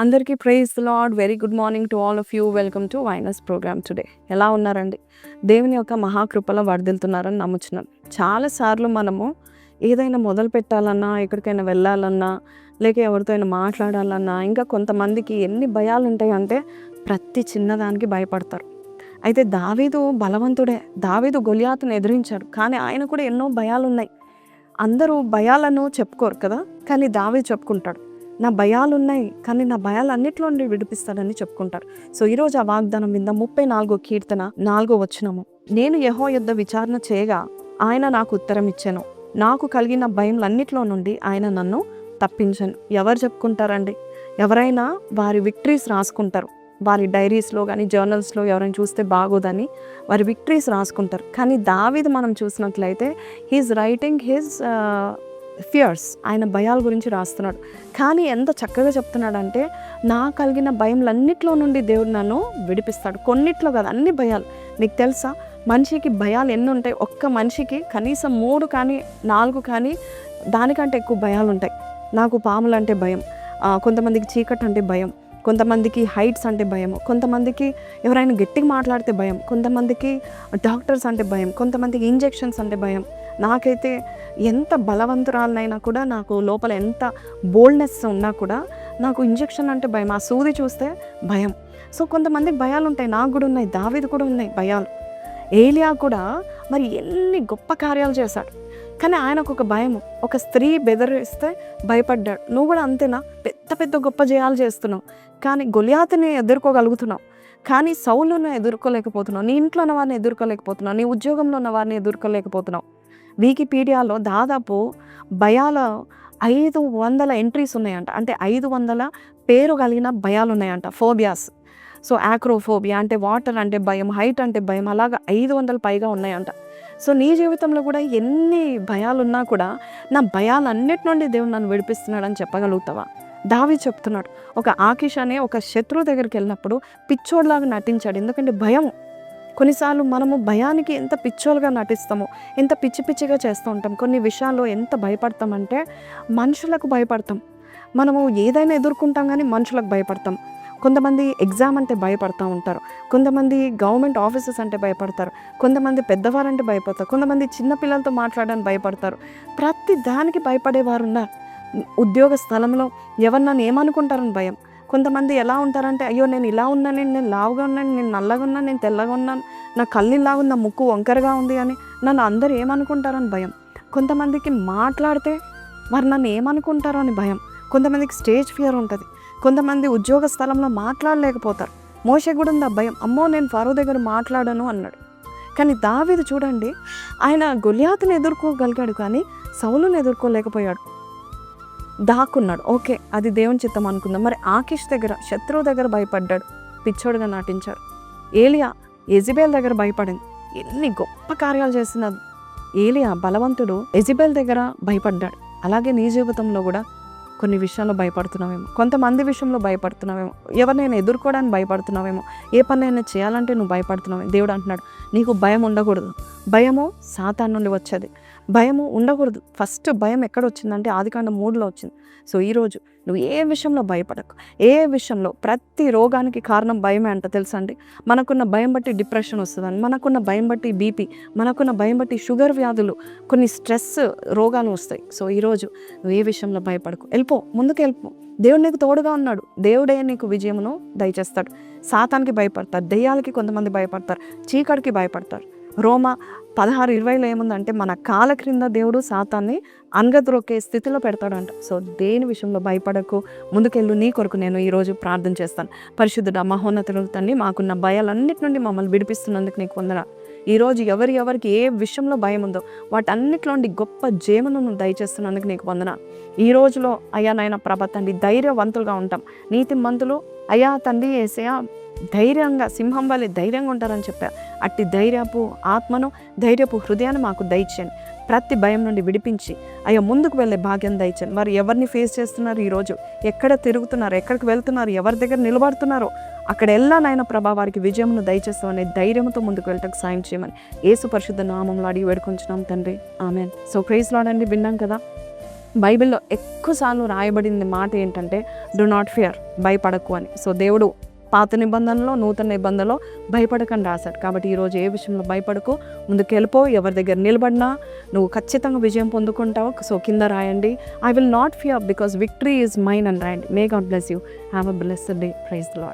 అందరికీ praise the Lord. Very good morning to all of you. Welcome to వైనస్ programme today. ఎలా ఉన్నారండి? దేవుని యొక్క మహాకృపలో వర్ధిల్తున్నారని నమ్ముచున్నాను. చాలాసార్లు మనము ఏదైనా మొదలు పెట్టాలన్నా, ఎక్కడికైనా వెళ్ళాలన్నా, లేక ఎవరితో అయినా మాట్లాడాలన్నా, ఇంకా కొంతమందికి ఎన్ని భయాలు ఉంటాయంటే ప్రతి చిన్నదానికి భయపడతారు. అయితే దావీదు బలవంతుడే. దావీదు గొలియాతును ఎదిరించాడు. కానీ ఆయన కూడా ఎన్నో భయాలున్నాయి. అందరూ భయాలను చెప్పుకోరు కదా, కానీ దావీదు చెప్పుకుంటాడు. నా భయాలున్నాయి, కానీ నా భయాలన్నిట్లో నుండి విడిపిస్తాడని చెప్పుకుంటారు. సో ఈరోజు ఆ వాగ్దానం మీద 34 కీర్తన 4 వచనము. నేను యెహోవా యొద్ద విచారణ చేయగా ఆయన నాకు ఉత్తరం ఇచ్చెను. నాకు కలిగిన భయములన్నిట్లో నుండి ఆయన నన్ను తప్పించను. ఎవరు చెప్పుకుంటారండి? ఎవరైనా వారి విక్టరీస్ రాసుకుంటారు. వారి డైరీస్లో కానీ జర్నల్స్లో ఎవరైనా చూస్తే బాగోదని వారి విక్టరీస్ రాసుకుంటారు. కానీ దావీదు మనం చూసినట్లయితే హీఈస్ రైటింగ్ హిజ్ ఫియర్స్. ఆయన భయాల గురించి రాస్తున్నాడు. కానీ ఎంత చక్కగా చెప్తున్నాడంటే, నా కలిగిన భయములన్నిట్లో నుండి దేవుడు నన్ను విడిపిస్తాడు. కొన్నిట్లో కాదు, అన్ని భయాలు. నీకు తెలుసా, మనిషికి భయాలు ఎన్ని ఉంటాయి? ఒక్క మనిషికి కనీసం 3 కానీ 4 కానీ దానికంటే ఎక్కువ భయాలు ఉంటాయి. నాకు పాములు అంటే భయం, కొంతమందికి చీకటి అంటే భయం, కొంతమందికి హైట్స్ అంటే భయం, కొంతమందికి ఎవరైనా గట్టిగా మాట్లాడితే భయం, కొంతమందికి డాక్టర్స్ అంటే భయం, కొంతమందికి ఇంజెక్షన్స్ అంటే భయం. నాకైతే ఎంత బలవంతురాలనైనా కూడా, నాకు లోపల ఎంత బోల్డ్నెస్ ఉన్నా కూడా నాకు ఇంజెక్షన్ అంటే భయం, ఆ సూది చూస్తే భయం. సో కొంతమందికి భయాలు ఉంటాయి. నాకు కూడా ఉన్నాయి, దావీదు కూడా ఉన్నాయి భయాలు. ఏలియా కూడా మరి ఎన్ని గొప్ప కార్యాలు చేశాడు, కానీ ఆయనకు ఒక భయము. ఒక స్త్రీ బెదిరిస్తే భయపడ్డాడు. నువ్వు కూడా అంతేనా? పెద్ద పెద్ద గొప్ప జయాలు చేస్తున్నావు, కానీ గొలియాతుని ఎదుర్కోగలుగుతున్నావు, కానీ సౌలును ఎదుర్కోలేకపోతున్నావు. నీ ఇంట్లో ఉన్న వారిని ఎదుర్కోలేకపోతున్నావు, నీ ఉద్యోగంలో ఉన్న వారిని ఎదుర్కోలేకపోతున్నావు. వికీపీడియాలో దాదాపు భయాల 500 ఎంట్రీస్ ఉన్నాయంట. అంటే 500 పేరు కలిగిన భయాలు ఉన్నాయంట, ఫోబియాస్. సో యాక్రోఫోబియా అంటే వాటర్ అంటే భయం, హైట్ అంటే భయం, అలాగా 500 పైగా ఉన్నాయంట. సో నీ జీవితంలో కూడా ఎన్ని భయాలున్నా కూడా నా భయాలన్నిటి నుండి దేవుడు నన్ను విడిపిస్తున్నాడని చెప్పగలుగుతావా? దావీదు చెప్తున్నాడు. ఒక ఆకీష్ అనే ఒక శత్రువు దగ్గరికి వెళ్ళినప్పుడు పిచ్చోడ్లాగా నటించాడు. ఎందుకంటే భయం. కొన్నిసార్లు మనము భయానికి ఎంత పిచ్చోలుగా నటిస్తామో, ఎంత పిచ్చి పిచ్చిగా చేస్తూ ఉంటాం. కొన్ని విషయాల్లో ఎంత భయపడతామంటే మనుషులకు భయపడతాం. మనము ఏదైనా ఎదుర్కొంటాం, కానీ మనుషులకు భయపడతాం. కొంతమంది ఎగ్జామ్ అంటే భయపడుతూ ఉంటారు, కొంతమంది గవర్నమెంట్ ఆఫీసెస్ అంటే భయపడతారు, కొంతమంది పెద్దవారంటే భయపడతారు, కొంతమంది చిన్నపిల్లలతో మాట్లాడడానికి భయపడతారు. ప్రతి దానికి భయపడేవారు ఉన్నారు. ఉద్యోగ స్థలంలో ఎవరు నన్ను ఏమనుకుంటారని భయం. కొంతమంది ఎలా ఉంటారంటే, అయ్యో నేను ఇలా ఉన్నాను, నేను లావుగా ఉన్నాను, నేను నల్లగా ఉన్నాను, నేను తెల్లగా ఉన్నాను, నా కళ్ళు ఇలాగా ఉంది, నా ముక్కు వంకరగా ఉంది అని నన్ను అందరూ ఏమనుకుంటారని భయం. కొంతమందికి మాట్లాడితే వారు నన్ను ఏమనుకుంటారో అని భయం. కొంతమందికి స్టేజ్ ఫియర్ ఉంటుంది. కొంతమంది ఉద్యోగ స్థలంలో మాట్లాడలేకపోతారు. మోషే కూడా ఉంది ఆ భయం. అమ్మో నేను ఫరో దగ్గర మాట్లాడను అన్నాడు. కానీ దావీదు చూడండి, ఆయన గొలియాతుని ఎదుర్కోగలిగాడు, కానీ సౌలుని ఎదుర్కోలేకపోయాడు. దాక్కున్నాడు. ఓకే, అది దేవుని చిత్తం అనుకుందాం. మరి ఆకీష్ దగ్గర, శత్రువు దగ్గర భయపడ్డాడు, పిచ్చోడుగా నటించాడు. ఏలియా యెజబెల్ దగ్గర భయపడింది. ఎన్ని గొప్ప కార్యాలు చేసిన ఏలియా బలవంతుడు యెజబెల్ దగ్గర భయపడ్డాడు. అలాగే నీ జీవితంలో కూడా కొన్ని విషయాల్లో భయపడుతున్నావేమో, కొంతమంది విషయంలో భయపడుతున్నావేమో, ఎవరినైనా ఎదుర్కోవడానికి భయపడుతున్నావేమో, ఏ పనైనా చేయాలంటే నువ్వు భయపడుతున్నావేమో. దేవుడు అంటున్నాడు, నీకు భయం ఉండకూడదు. భయము సాతాను నుండి వచ్చేది. భయము ఉండకూడదు. ఫస్ట్ భయం ఎక్కడ వచ్చిందంటే ఆదికాండం 3లో వచ్చింది. సో ఈరోజు నువ్వు ఏ విషయంలో భయపడకు. ఏ విషయంలో, ప్రతి రోగానికి కారణం భయమే అంట, తెలుసా అండి? మనకున్న భయం బట్టి డిప్రెషన్ వస్తుందని, మనకున్న భయం బట్టి బీపీ, మనకున్న భయం బట్టి షుగర్ వ్యాధులు, కొన్ని స్ట్రెస్ రోగాలు వస్తాయి. సో ఈరోజు నువ్వు ఏ విషయంలో భయపడకు. వెళ్ళిపో, ముందుకు వెళ్ళిపో. దేవుడు నీకు తోడుగా ఉన్నాడు. దేవుడే నీకు విజయమును దయచేస్తాడు. సాతానికి భయపడతారు, దెయ్యాలకి కొంతమంది భయపడతారు, చీకటికి భయపడతారు. రోమా 16:20లో ఏముందంటే, మన కాళ్ళ క్రింద దేవుడు సాతాన్ని అనగద్రొక్కే స్థితిలో పెడతాడంట. సో దేని విషయంలో భయపడకు, ముందుకెళ్ళు. నీ కొరకు నేను ఈరోజు ప్రార్థన చేస్తాను. పరిశుద్ధుడా, మహోన్నతుడు తండ్రి, మాకున్న భయాలన్నిటి నుండి మమ్మల్ని విడిపిస్తున్నందుకు నీకు వందనాలు. ఈరోజు ఎవరికి ఏ విషయంలో భయం ఉందో వాటన్నిటిలో నుండి గొప్ప జయమును నువ్వు దయచేస్తున్నందుకు నీకు వందనాలు. ఈ రోజులో అయ్యా నాయన ప్రభ తండ్రి, ధైర్యవంతులుగా ఉంటాం. నీతిమంతులు అయ్యా తండ్రి యేసయ్యా ధైర్యంగా, సింహం వలె ధైర్యంగా ఉంటారని చెప్పారు. అట్టి ధైర్యపు ఆత్మను, ధైర్యపు హృదయాన్ని మాకు దయచేయండి. ప్రతి భయం నుండి విడిపించి అయ్యా ముందుకు వెళ్ళే భాగ్యం దయచేయండి. వారు ఎవరిని ఫేస్ చేస్తున్నారు, ఈరోజు ఎక్కడ తిరుగుతున్నారు, ఎక్కడికి వెళ్తున్నారు, ఎవరి దగ్గర నిలబడుతున్నారో అక్కడ ఎల్లానైనా ప్రభా వారికి విజయమును దయచేస్తామనే ధైర్యంతో ముందుకు వెళ్ళటకు సాయం చేయమని యేసు పరిశుద్ధ నామంలో అడిగి వేడుకొంచున్నాం తండ్రి, ఆమేన్. సో ప్రైజ్ లార్డ్ అండి. విన్నాం కదా, బైబిల్లో ఎక్కువసార్లు రాయబడింది మాట ఏంటంటే డు నాట్ ఫియర్, భయపడకు అని. సో దేవుడు పాత నిబంధనలో నూతన నిబంధనలో భయపడకని రాశాడు. కాబట్టి ఈరోజు ఏ విషయంలో భయపడకు, ముందుకు వెళ్ళిపో. ఎవరి దగ్గర నిలబడినా నువ్వు ఖచ్చితంగా విజయం పొందుకుంటావు. సో కింద రాయండి, I will not fear because victory is mine అని రాయండి. May God bless you. Have a blessed day. Praise the lord.